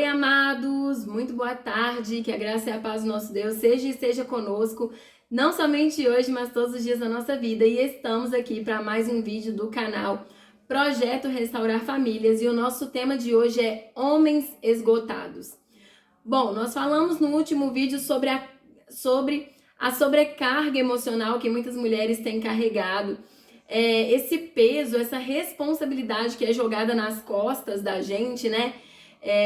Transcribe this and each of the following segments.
Oi, amados, muito boa tarde, que a graça e a paz do nosso Deus seja e esteja conosco, não somente hoje, mas todos os dias da nossa vida. E estamos aqui para mais um vídeo do canal Projeto Restaurar Famílias, e o nosso tema de hoje é Homens Esgotados. Bom, nós falamos no último vídeo sobre a sobrecarga emocional que muitas mulheres têm carregado, esse peso, essa responsabilidade que é jogada nas costas da gente, né?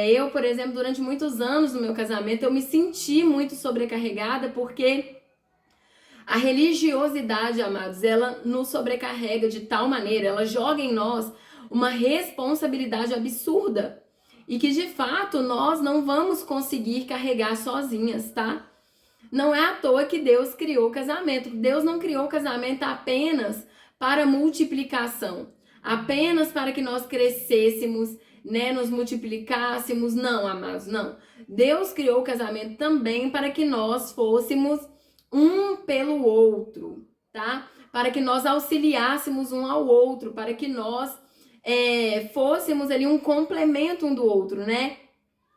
Eu, por exemplo, durante muitos anos no meu casamento, eu me senti muito sobrecarregada porque a religiosidade, amados, ela nos sobrecarrega de tal maneira, ela joga em nós uma responsabilidade absurda e que de fato nós não vamos conseguir carregar sozinhas, tá? Não é à toa que Deus criou o casamento. Deus não criou o casamento apenas para multiplicação, apenas para que nós crescêssemos, né, nos multiplicássemos. Não, amados, não. Deus criou o casamento também para que nós fôssemos um pelo outro, tá? Para que nós auxiliássemos um ao outro, para que nós fôssemos ali um complemento um do outro, né?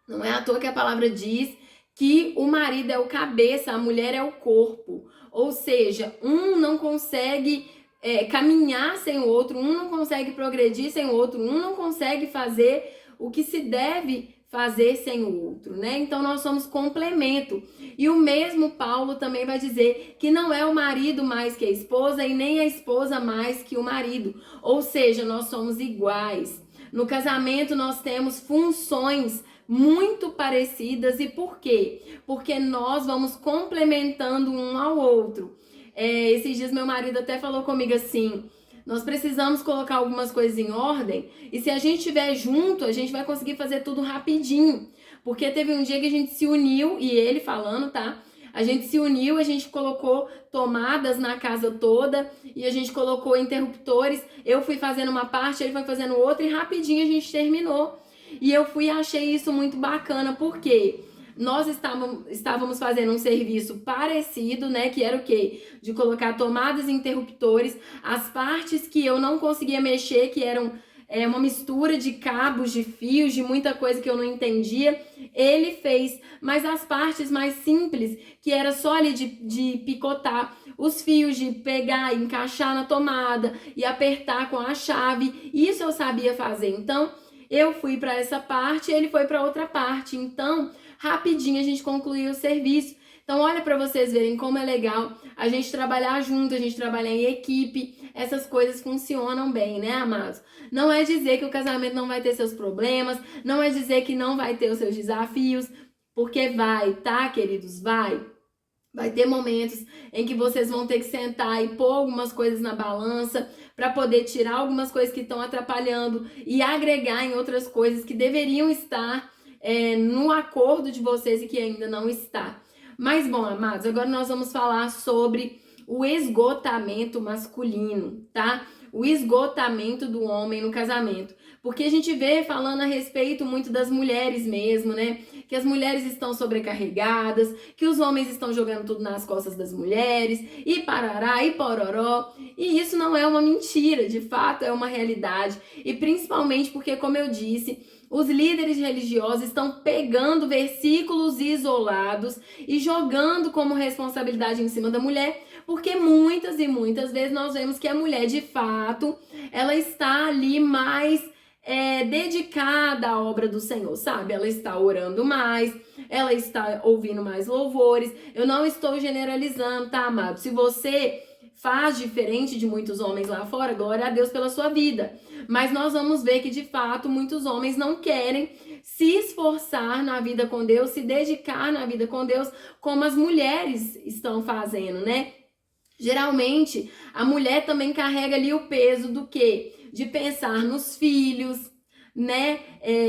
Não é à toa que a palavra diz que o marido é o cabeça, a mulher é o corpo. Ou seja, um não consegue caminhar sem o outro, um não consegue progredir sem o outro, um não consegue fazer o que se deve fazer sem o outro, né? Então nós somos complemento. E o mesmo Paulo também vai dizer que não é o marido mais que a esposa e nem a esposa mais que o marido. Ou seja, nós somos iguais. No casamento nós temos funções muito parecidas. E por quê? Porque nós vamos complementando um ao outro. Esses dias meu marido até falou comigo assim: nós precisamos colocar algumas coisas em ordem, e se a gente estiver junto, a gente vai conseguir fazer tudo rapidinho. Porque teve um dia que a gente se uniu, e ele falando, tá? A gente se uniu, a gente colocou tomadas na casa toda, e a gente colocou interruptores. Eu fui fazendo uma parte, ele foi fazendo outra, e rapidinho a gente terminou. E eu fui e achei isso muito bacana, porque nós estávamos fazendo um serviço parecido, né? Que era o quê? De colocar tomadas e interruptores. As partes que eu não conseguia mexer, que eram uma mistura de cabos, de fios, de muita coisa que eu não entendia, ele fez. Mas as partes mais simples, que era só ali de picotar os fios, de pegar e encaixar na tomada e apertar com a chave, isso eu sabia fazer. Então, eu fui para essa parte, ele foi para outra parte. Então, rapidinho a gente concluiu o serviço. Então, olha para vocês verem como é legal a gente trabalhar junto, a gente trabalhar em equipe. Essas coisas funcionam bem, né, amados? Não é dizer que o casamento não vai ter seus problemas, não é dizer que não vai ter os seus desafios, porque vai, tá, queridos? Vai. Vai ter momentos em que vocês vão ter que sentar e pôr algumas coisas na balança para poder tirar algumas coisas que estão atrapalhando e agregar em outras coisas que deveriam estar no acordo de vocês e que ainda não está. Mas bom, amados, agora nós vamos falar sobre o esgotamento masculino, tá? O esgotamento do homem no casamento. Porque a gente vê falando a respeito muito das mulheres mesmo, né? Que as mulheres estão sobrecarregadas, que os homens estão jogando tudo nas costas das mulheres, e parará, e pororó. E isso não é uma mentira, de fato é uma realidade. E principalmente porque, como eu disse, os líderes religiosos estão pegando versículos isolados e jogando como responsabilidade em cima da mulher, porque muitas e muitas vezes nós vemos que a mulher, de fato, ela está ali mais dedicada à obra do Senhor, sabe? Ela está orando mais, ela está ouvindo mais louvores. Eu não estou generalizando, tá, amado? Se você faz diferente de muitos homens lá fora, glória a Deus pela sua vida. Mas nós vamos ver que, de fato, muitos homens não querem se esforçar na vida com Deus, se dedicar na vida com Deus, como as mulheres estão fazendo, né? Geralmente, a mulher também carrega ali o peso do quê? De pensar nos filhos, né?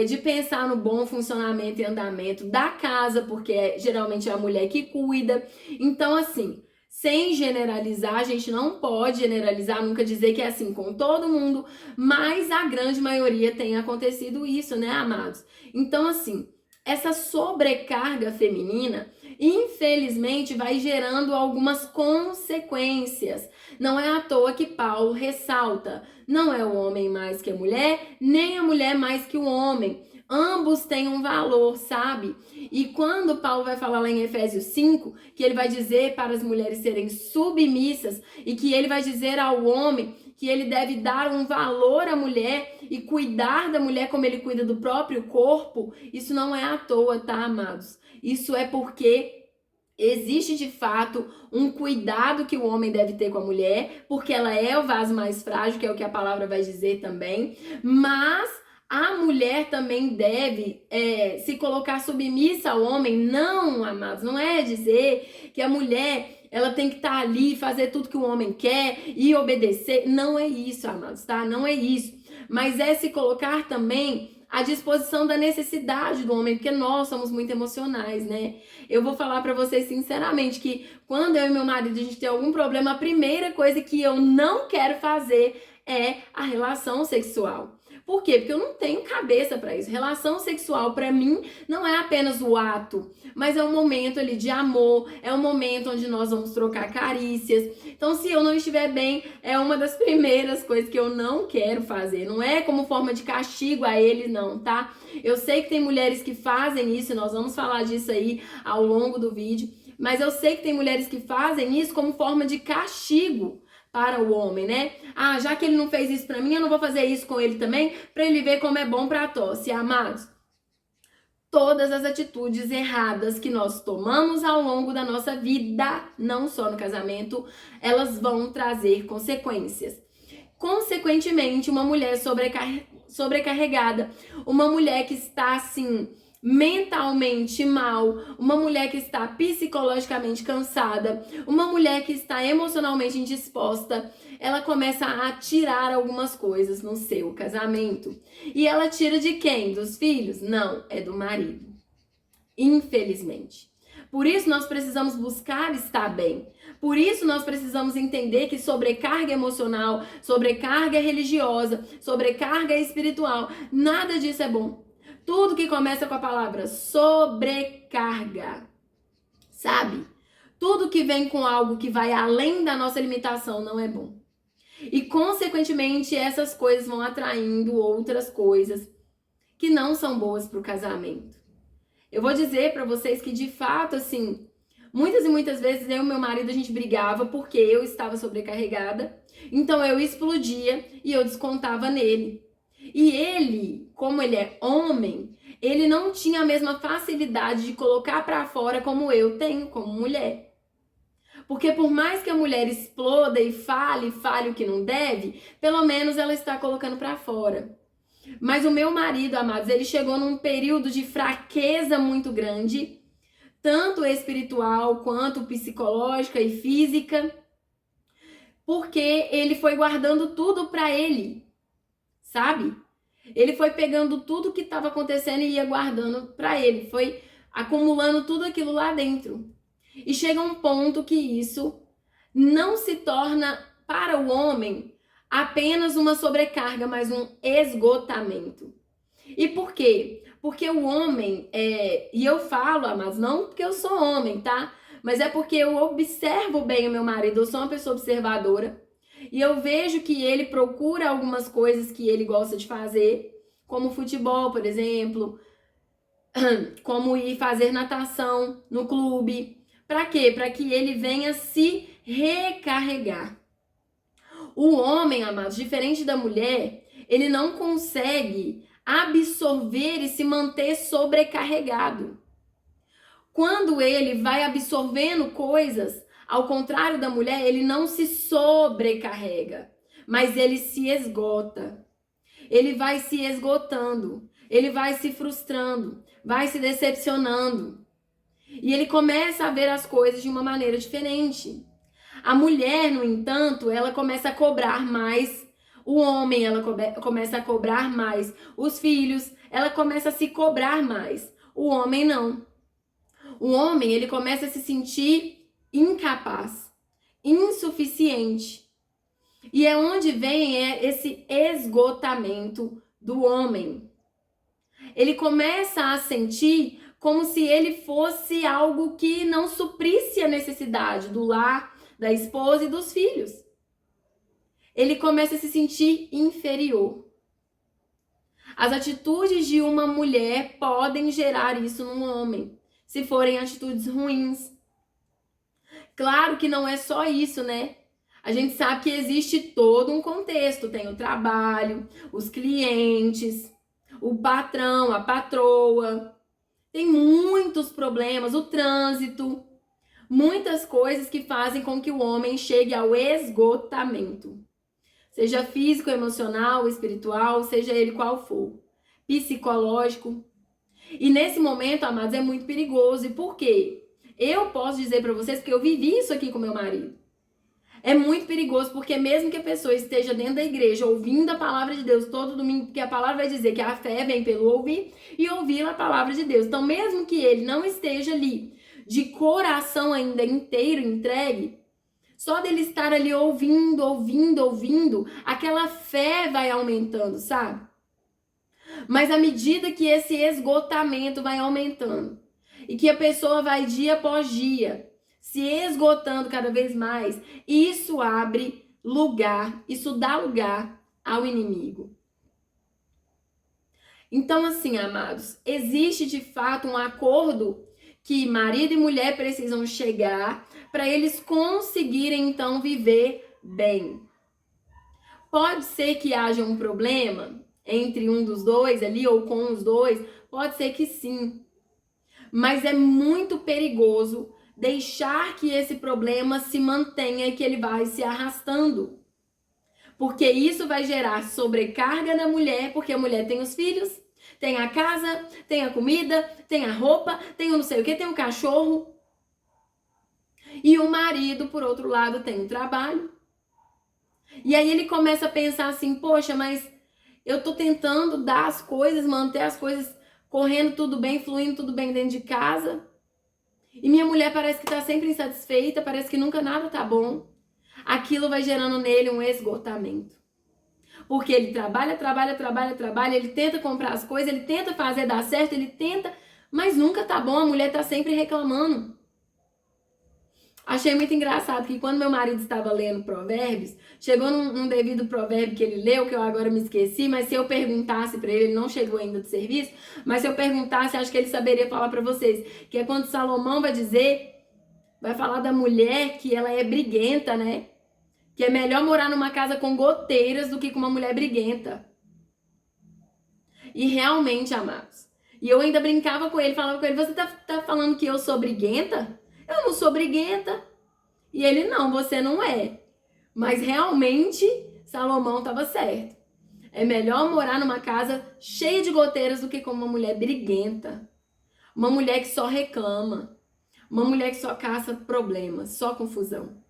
De pensar no bom funcionamento e andamento da casa, porque geralmente é a mulher que cuida. Então, assim, sem generalizar, a gente não pode generalizar, nunca dizer que é assim com todo mundo, mas a grande maioria tem acontecido isso, né, amados? Então, assim, essa sobrecarga feminina, infelizmente, vai gerando algumas consequências. Não é à toa que Paulo ressalta: não é o homem mais que a mulher, nem a mulher mais que o homem. Ambos têm um valor, sabe? E quando Paulo vai falar lá em Efésios 5, que ele vai dizer para as mulheres serem submissas e que ele vai dizer ao homem que ele deve dar um valor à mulher e cuidar da mulher como ele cuida do próprio corpo, isso não é à toa, tá, amados? Isso é porque existe de fato um cuidado que o homem deve ter com a mulher, porque ela é o vaso mais frágil, que é o que a palavra vai dizer também, mas a mulher também deve se colocar submissa ao homem. Não, amados, não é dizer que a mulher ela tem que estar ali, fazer tudo que o homem quer e obedecer. Não é isso, amados, tá? Não é isso. Mas é se colocar também à disposição da necessidade do homem, porque nós somos muito emocionais, né? Eu vou falar pra vocês sinceramente que quando eu e meu marido a gente tem algum problema, a primeira coisa que eu não quero fazer é a relação sexual. Por quê? Porque eu não tenho cabeça para isso. Relação sexual, para mim, não é apenas o ato, mas é um momento ali de amor, é um momento onde nós vamos trocar carícias. Então, se eu não estiver bem, é uma das primeiras coisas que eu não quero fazer. Não é como forma de castigo a ele, não, tá? Eu sei que tem mulheres que fazem isso, nós vamos falar disso aí ao longo do vídeo, mas eu sei que tem mulheres que fazem isso como forma de castigo para o homem, né? Ah, já que ele não fez isso para mim, eu não vou fazer isso com ele também, para ele ver como é bom para a tosse. Amados, todas as atitudes erradas que nós tomamos ao longo da nossa vida, não só no casamento, elas vão trazer consequências. Consequentemente, uma mulher sobrecarregada, uma mulher que está assim mentalmente mal, uma mulher que está psicologicamente cansada, uma mulher que está emocionalmente indisposta, ela começa a tirar algumas coisas no seu casamento. E ela tira de quem? Dos filhos? Não, é do marido. Infelizmente. Por isso nós precisamos buscar estar bem. Por isso nós precisamos entender que sobrecarga emocional, sobrecarga religiosa, sobrecarga espiritual, nada disso é bom. Tudo que começa com a palavra sobrecarga, sabe? Tudo que vem com algo que vai além da nossa limitação não é bom. E, consequentemente, essas coisas vão atraindo outras coisas que não são boas para o casamento. Eu vou dizer para vocês que, de fato, assim, muitas e muitas vezes eu e meu marido, a gente brigava porque eu estava sobrecarregada. Então, eu explodia e eu descontava nele. E ele, como ele é homem, ele não tinha a mesma facilidade de colocar para fora como eu tenho como mulher. Porque por mais que a mulher exploda e fale o que não deve, pelo menos ela está colocando para fora. Mas o meu marido, amados, ele chegou num período de fraqueza muito grande, tanto espiritual quanto psicológica e física, porque ele foi guardando tudo para ele, sabe? Ele foi pegando tudo que estava acontecendo e ia guardando para ele, foi acumulando tudo aquilo lá dentro. E chega um ponto que isso não se torna para o homem apenas uma sobrecarga, mas um esgotamento. E por quê? Porque o homem, e eu falo, amados, não porque eu sou homem, tá? Mas é porque eu observo bem o meu marido, eu sou uma pessoa observadora. E eu vejo que ele procura algumas coisas que ele gosta de fazer, como futebol, por exemplo, como ir fazer natação no clube. Para quê? Para que ele venha se recarregar. O homem, amados, diferente da mulher, ele não consegue absorver e se manter sobrecarregado. Quando ele vai absorvendo coisas, ao contrário da mulher, ele não se sobrecarrega, mas ele se esgota. Ele vai se esgotando, ele vai se frustrando, vai se decepcionando. E ele começa a ver as coisas de uma maneira diferente. A mulher, no entanto, ela começa a cobrar mais. O homem, ela começa a cobrar mais. Os filhos, ela começa a se cobrar mais. O homem, não. O homem, ele começa a se sentir incapaz, insuficiente. E é onde vem esse esgotamento do homem. Ele começa a sentir como se ele fosse algo que não suprisse a necessidade do lar, da esposa e dos filhos. Ele começa a se sentir inferior. As atitudes de uma mulher podem gerar isso num homem, se forem atitudes ruins. Claro que não é só isso, né? A gente sabe que existe todo um contexto, tem o trabalho, os clientes, o patrão, a patroa, tem muitos problemas, o trânsito, muitas coisas que fazem com que o homem chegue ao esgotamento. Seja físico, emocional, espiritual, seja ele qual for, psicológico. E nesse momento, amados, é muito perigoso. E por quê? Eu posso dizer para vocês que eu vivi isso aqui com meu marido. É muito perigoso, porque mesmo que a pessoa esteja dentro da igreja ouvindo a palavra de Deus todo domingo, porque a palavra vai dizer que a fé vem pelo ouvir e ouvir a palavra de Deus. Então, mesmo que ele não esteja ali de coração ainda inteiro, entregue, só dele estar ali ouvindo, aquela fé vai aumentando, sabe? Mas à medida que esse esgotamento vai aumentando e que a pessoa vai dia após dia se esgotando cada vez mais, isso abre lugar, isso dá lugar ao inimigo. Então, assim, amados, existe de fato um acordo que marido e mulher precisam chegar para eles conseguirem, então, viver bem. Pode ser que haja um problema entre um dos dois ali ou com os dois, pode ser que sim. Mas é muito perigoso deixar que esse problema se mantenha e que ele vai se arrastando. Porque isso vai gerar sobrecarga na mulher, porque a mulher tem os filhos, tem a casa, tem a comida, tem a roupa, tem o não sei o que, tem o cachorro. E o marido, por outro lado, tem o trabalho. E aí ele começa a pensar assim, poxa, mas eu tô tentando dar as coisas, manter as coisas correndo tudo bem, fluindo tudo bem dentro de casa. E minha mulher parece que tá sempre insatisfeita, parece que nunca nada tá bom. Aquilo vai gerando nele um esgotamento. Porque ele trabalha, ele tenta comprar as coisas, ele tenta fazer dar certo, ele tenta, mas nunca tá bom, a mulher tá sempre reclamando. Achei muito engraçado que quando meu marido estava lendo Provérbios, chegou num devido provérbio que ele leu, que eu agora me esqueci, mas se eu perguntasse para ele não chegou ainda do serviço, mas se eu perguntasse, acho que ele saberia falar para vocês, que é quando Salomão vai falar da mulher que ela é briguenta, né? Que é melhor morar numa casa com goteiras do que com uma mulher briguenta. E realmente, amados, e eu ainda brincava com ele, falava com ele, você tá falando que eu sou briguenta? Eu não sou briguenta. E ele, não, você não é. Mas realmente, Salomão estava certo. É melhor morar numa casa cheia de goteiras do que com uma mulher briguenta. Uma mulher que só reclama. Uma mulher que só caça problemas, só confusão.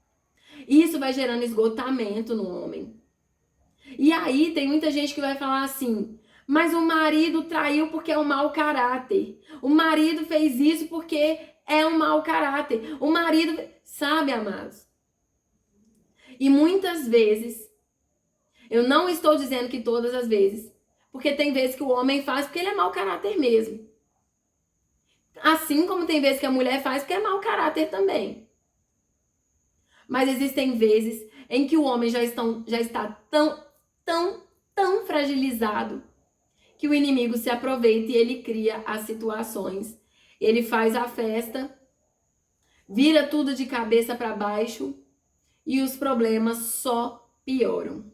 E isso vai gerando esgotamento no homem. E aí tem muita gente que vai falar assim, mas o marido traiu porque é um mau caráter. O marido fez isso porque é um mau caráter. O marido, sabe, amados? E muitas vezes, eu não estou dizendo que todas as vezes, porque tem vezes que o homem faz porque ele é mau caráter mesmo. Assim como tem vezes que a mulher faz porque é mau caráter também. Mas existem vezes em que o homem já está tão fragilizado que o inimigo se aproveita e ele cria as situações. Ele faz a festa, vira tudo de cabeça para baixo e os problemas só pioram.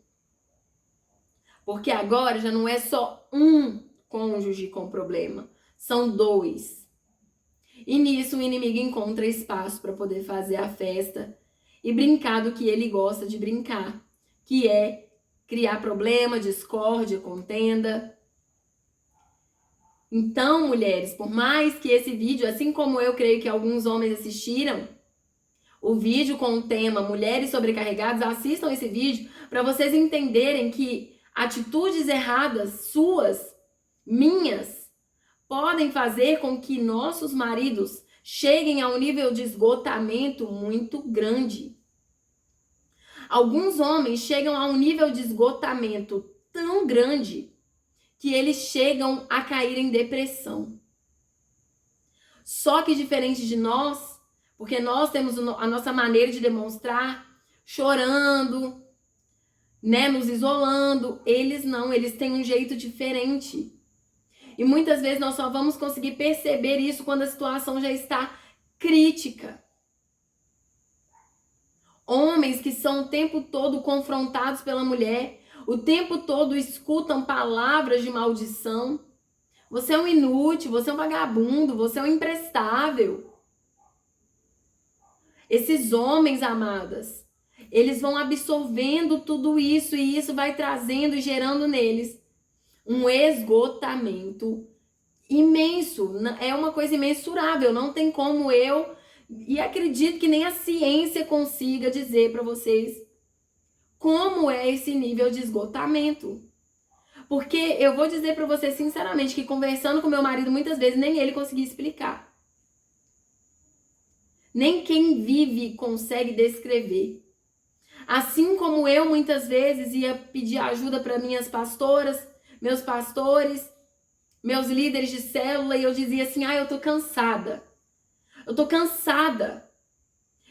Porque agora já não é só um cônjuge com problema, são dois. E nisso o inimigo encontra espaço para poder fazer a festa e brincar do que ele gosta de brincar, que é criar problema, discórdia, contenda. Então, mulheres, por mais que esse vídeo, assim como eu creio que alguns homens assistiram, o vídeo com o tema Mulheres Sobrecarregadas, assistam esse vídeo para vocês entenderem que atitudes erradas, suas, minhas, podem fazer com que nossos maridos cheguem a um nível de esgotamento muito grande. Alguns homens chegam a um nível de esgotamento tão grande que eles chegam a cair em depressão. Só que diferente de nós, porque nós temos a nossa maneira de demonstrar chorando, né, nos isolando. Eles não, eles têm um jeito diferente. E muitas vezes nós só vamos conseguir perceber isso quando a situação já está crítica. Homens que são o tempo todo confrontados pela mulher, o tempo todo escutam palavras de maldição. Você é um inútil, você é um vagabundo, você é um imprestável. Esses homens, amadas, eles vão absorvendo tudo isso e isso vai trazendo e gerando neles um esgotamento imenso. É uma coisa imensurável, não tem como e acredito que nem a ciência consiga dizer para vocês como é esse nível de esgotamento. Porque eu vou dizer para vocês sinceramente que conversando com meu marido muitas vezes nem ele conseguia explicar. Nem quem vive consegue descrever. Assim como eu muitas vezes ia pedir ajuda para minhas pastoras, meus pastores, meus líderes de célula, e eu dizia assim: eu tô cansada. Eu tô cansada.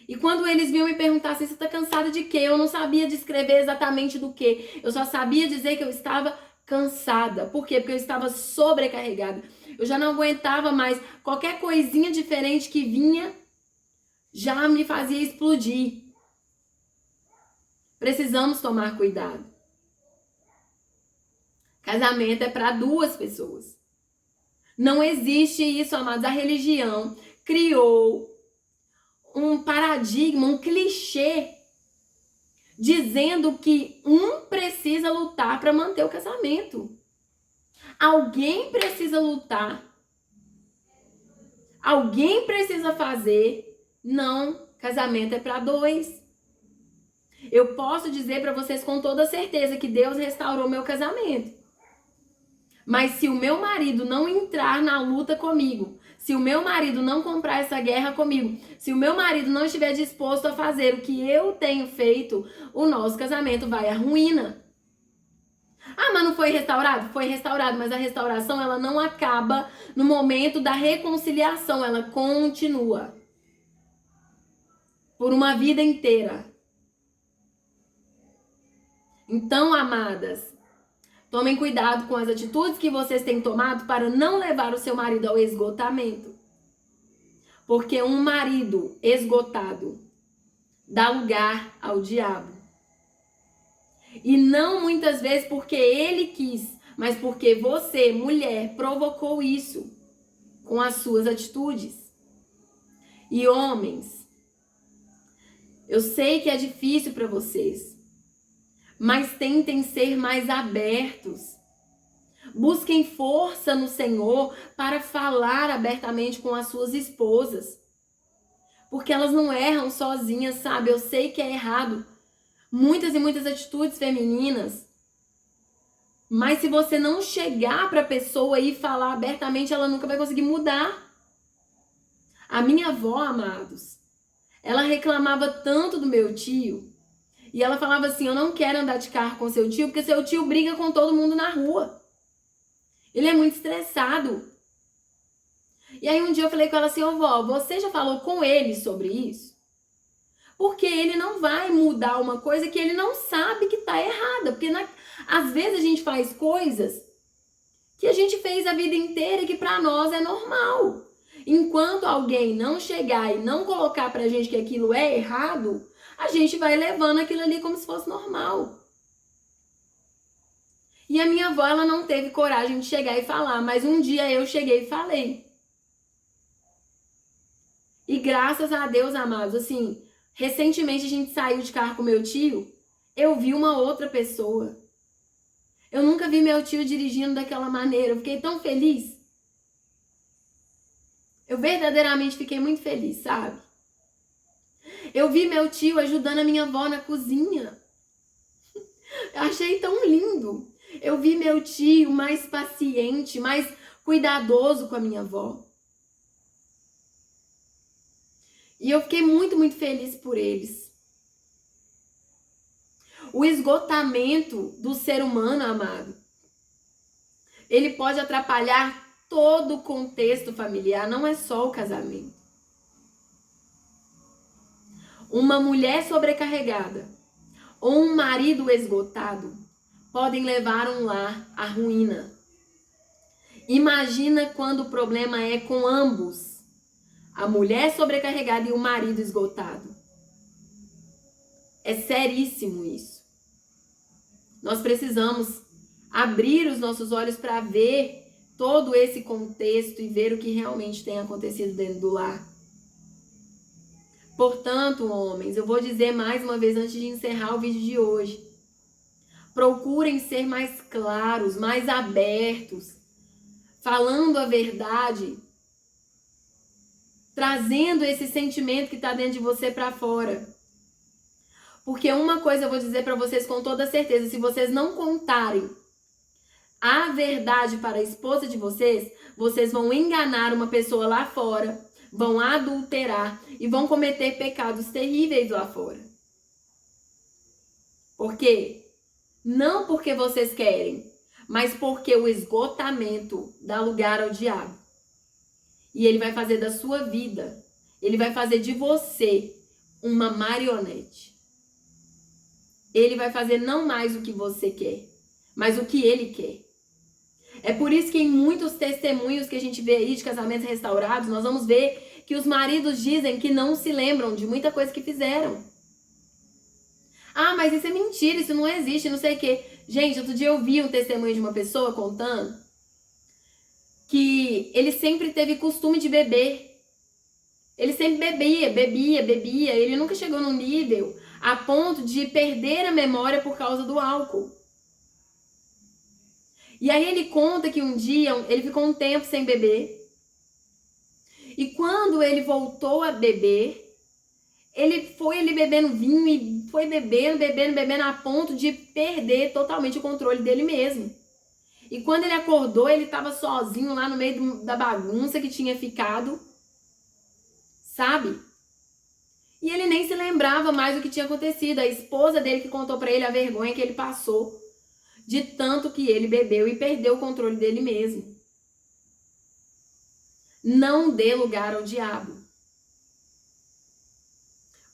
E quando eles vinham me perguntar assim: você tá cansada de quê? Eu não sabia descrever exatamente do quê. Eu só sabia dizer que eu estava cansada. Por quê? Porque eu estava sobrecarregada. Eu já não aguentava mais. Qualquer coisinha diferente que vinha já me fazia explodir. Precisamos tomar cuidado. Casamento é para duas pessoas. Não existe isso, amados. A religião criou um paradigma, um clichê, dizendo que um precisa lutar para manter o casamento. Alguém precisa lutar. Alguém precisa fazer. Não, casamento é para dois. Eu posso dizer para vocês com toda certeza que Deus restaurou meu casamento. Mas se o meu marido não entrar na luta comigo, se o meu marido não comprar essa guerra comigo, se o meu marido não estiver disposto a fazer o que eu tenho feito, o nosso casamento vai à ruína. Mas não foi restaurado? Foi restaurado, mas a restauração ela não acaba no momento da reconciliação, ela continua por uma vida inteira. Então, amadas, tomem cuidado com as atitudes que vocês têm tomado para não levar o seu marido ao esgotamento. Porque um marido esgotado dá lugar ao diabo. E não muitas vezes porque ele quis, mas porque você, mulher, provocou isso com as suas atitudes. E homens, eu sei que é difícil para vocês, mas tentem ser mais abertos. Busquem força no Senhor para falar abertamente com as suas esposas. Porque elas não erram sozinhas, sabe? Eu sei que é errado. Muitas e muitas atitudes femininas. Mas se você não chegar para a pessoa e falar abertamente, ela nunca vai conseguir mudar. A minha avó, amados, ela reclamava tanto do meu tio. E ela falava assim: eu não quero andar de carro com seu tio, porque seu tio briga com todo mundo na rua. Ele é muito estressado. E aí um dia eu falei com ela assim: vó, você já falou com ele sobre isso? Porque ele não vai mudar uma coisa que ele não sabe que tá errada. Porque às vezes a gente faz coisas que a gente fez a vida inteira e que pra nós é normal. Enquanto alguém não chegar e não colocar pra gente que aquilo é errado, a gente vai levando aquilo ali como se fosse normal. E a minha avó, ela não teve coragem de chegar e falar, mas um dia eu cheguei e falei. E graças a Deus, amados, assim, recentemente a gente saiu de carro com meu tio, eu vi uma outra pessoa. Eu nunca vi meu tio dirigindo daquela maneira, eu fiquei tão feliz. Eu verdadeiramente fiquei muito feliz, sabe? Eu vi meu tio ajudando a minha avó na cozinha. Eu achei tão lindo. Eu vi meu tio mais paciente, mais cuidadoso com a minha avó. E eu fiquei muito, muito feliz por eles. O esgotamento do ser humano, amado, ele pode atrapalhar todo o contexto familiar, não é só o casamento. Uma mulher sobrecarregada ou um marido esgotado podem levar um lar à ruína. Imagina quando o problema é com ambos, a mulher sobrecarregada e o marido esgotado. É seríssimo isso. Nós precisamos abrir os nossos olhos para ver todo esse contexto e ver o que realmente tem acontecido dentro do lar. Portanto, homens, eu vou dizer mais uma vez antes de encerrar o vídeo de hoje. Procurem ser mais claros, mais abertos, falando a verdade, trazendo esse sentimento que está dentro de você para fora. Porque uma coisa eu vou dizer para vocês com toda certeza, se vocês não contarem a verdade para a esposa de vocês, vocês vão enganar uma pessoa lá fora, vão adulterar e vão cometer pecados terríveis lá fora. Por quê? Não porque vocês querem, mas porque o esgotamento dá lugar ao diabo. E ele vai fazer da sua vida, ele vai fazer de você uma marionete. Ele vai fazer não mais o que você quer, mas o que ele quer. É por isso que em muitos testemunhos que a gente vê aí de casamentos restaurados, nós vamos ver que os maridos dizem que não se lembram de muita coisa que fizeram. Ah, mas isso é mentira, isso não existe, não sei o quê. Gente, outro dia eu vi um testemunho de uma pessoa contando que ele sempre teve costume de beber. Ele sempre bebia. Ele nunca chegou num nível a ponto de perder a memória por causa do álcool. E aí ele conta que um dia ele ficou um tempo sem beber. E quando ele voltou a beber, ele foi bebendo vinho e foi bebendo a ponto de perder totalmente o controle dele mesmo. E quando ele acordou, ele estava sozinho lá no meio da bagunça que tinha ficado, sabe? E ele nem se lembrava mais do que tinha acontecido. A esposa dele que contou pra ele a vergonha que ele passou de tanto que ele bebeu e perdeu o controle dele mesmo. Não dê lugar ao diabo.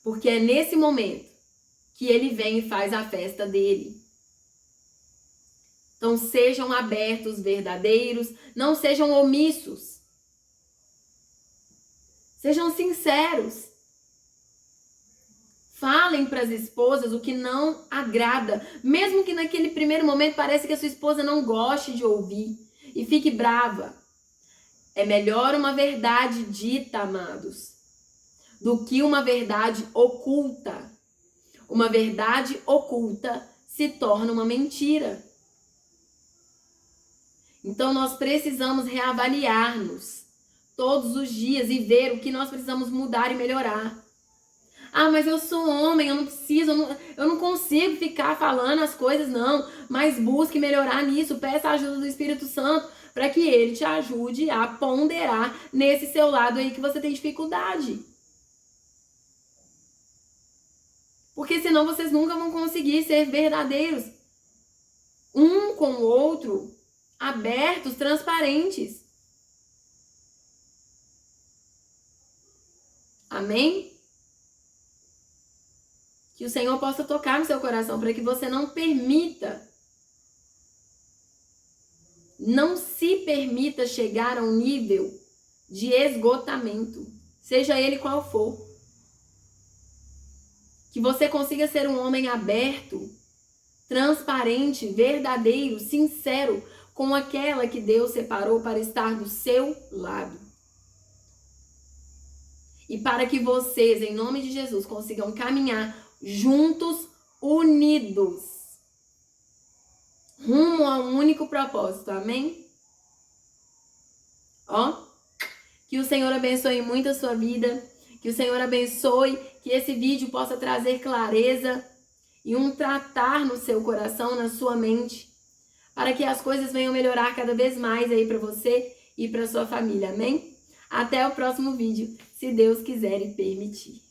Porque é nesse momento que ele vem e faz a festa dele. Então sejam abertos, verdadeiros, não sejam omissos. Sejam sinceros. Falem para as esposas o que não agrada, mesmo que naquele primeiro momento pareça que a sua esposa não goste de ouvir e fique brava. É melhor uma verdade dita, amados, do que uma verdade oculta. Uma verdade oculta se torna uma mentira. Então nós precisamos reavaliar-nos todos os dias e ver o que nós precisamos mudar e melhorar. Ah, mas eu sou homem, eu não preciso, eu não consigo ficar falando as coisas, não. Mas busque melhorar nisso, peça a ajuda do Espírito Santo para que ele te ajude a ponderar nesse seu lado aí que você tem dificuldade. Porque senão vocês nunca vão conseguir ser verdadeiros. Um com o outro, abertos, transparentes. Amém? Que o Senhor possa tocar no seu coração para que você não se permita chegar a um nível de esgotamento, seja ele qual for. Que você consiga ser um homem aberto, transparente, verdadeiro, sincero com aquela que Deus separou para estar do seu lado. E para que vocês, em nome de Jesus, consigam caminhar juntos, unidos, rumo a um único propósito, amém? Que o Senhor abençoe muito a sua vida, que o Senhor abençoe, que esse vídeo possa trazer clareza e um tratar no seu coração, na sua mente, para que as coisas venham melhorar cada vez mais aí para você e para sua família, amém? Até o próximo vídeo, se Deus quiser e permitir.